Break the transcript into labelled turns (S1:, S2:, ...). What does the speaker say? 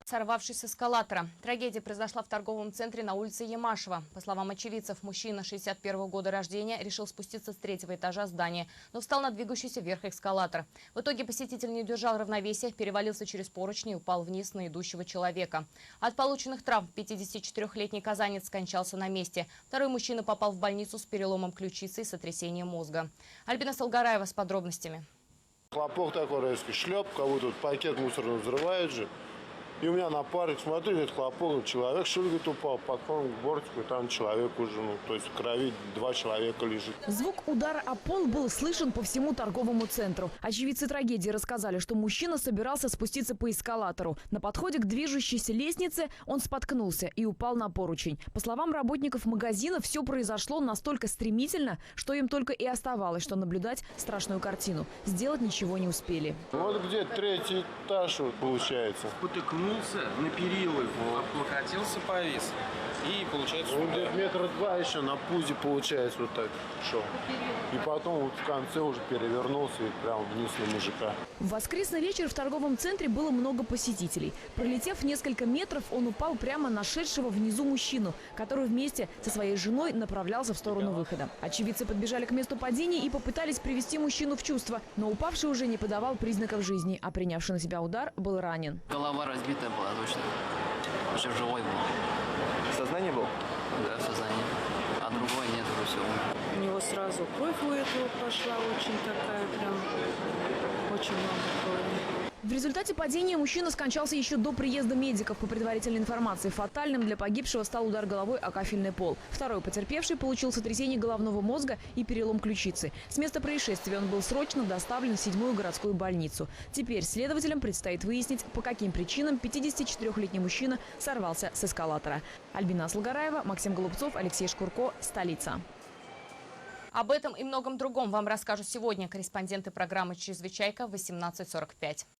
S1: Сорвавшись с эскалатора. Трагедия произошла в торговом центре на улице Ямашева. По словам очевидцев, мужчина 61-го года рождения решил спуститься с 3-го этажа здания, но встал на двигающийся вверх эскалатор. В итоге посетитель не удержал равновесия, перевалился через поручни и упал вниз на идущего человека. От полученных травм 54-летний казанец скончался на месте. Второй мужчина попал в больницу с переломом ключицы и сотрясением мозга. Альбина Салгараева с подробностями.
S2: Хлопок такой резкий, шлеп, как будто пакет мусорный взрывает же. И у меня напарник, смотрю, этот хлопок, человек, что ли, говорит, упал, подходим к бортику, и там человек уже, то есть в крови 2 человека лежит.
S3: Звук удара о пол был слышен по всему торговому центру. Очевидцы трагедии рассказали, что мужчина собирался спуститься по эскалатору. На подходе к движущейся лестнице он споткнулся и упал на поручень. По словам работников магазина, все произошло настолько стремительно, что им только и оставалось, что наблюдать страшную картину. Сделать ничего не успели.
S2: Вот где 3-й этаж вот получается.
S4: На перила его, облокотился, повис. И получается...
S2: Он где-то 2 метра еще на пузе получается вот так шел. И потом вот в конце уже перевернулся и прям вниз на мужика.
S3: В воскресный вечер в торговом центре было много посетителей. Пролетев несколько метров, он упал прямо на шедшего внизу мужчину, который вместе со своей женой направлялся в сторону выхода. Очевидцы подбежали к месту падения и попытались привести мужчину в чувство. Но упавший уже не подавал признаков жизни, а принявший на себя удар был ранен.
S5: Голова разбитая была точно. Еще живой был.
S4: В сознании был?
S5: Да, в сознании. А другой нет, уже все умер.
S6: У него сразу кровь у этого пошла, очень такая прям, очень много крови.
S3: В результате падения мужчина скончался еще до приезда медиков. По предварительной информации, фатальным для погибшего стал удар головой о кафельный пол. Второй потерпевший получил сотрясение головного мозга и перелом ключицы. С места происшествия он был срочно доставлен в 7-ю городскую больницу. Теперь следователям предстоит выяснить, по каким причинам 54-летний мужчина сорвался с эскалатора. Альбина Салгараева, Максим Голубцов, Алексей Шкурко. Столица.
S1: Об этом и многом другом вам расскажут сегодня корреспонденты программы «Чрезвычайка» в 18:45.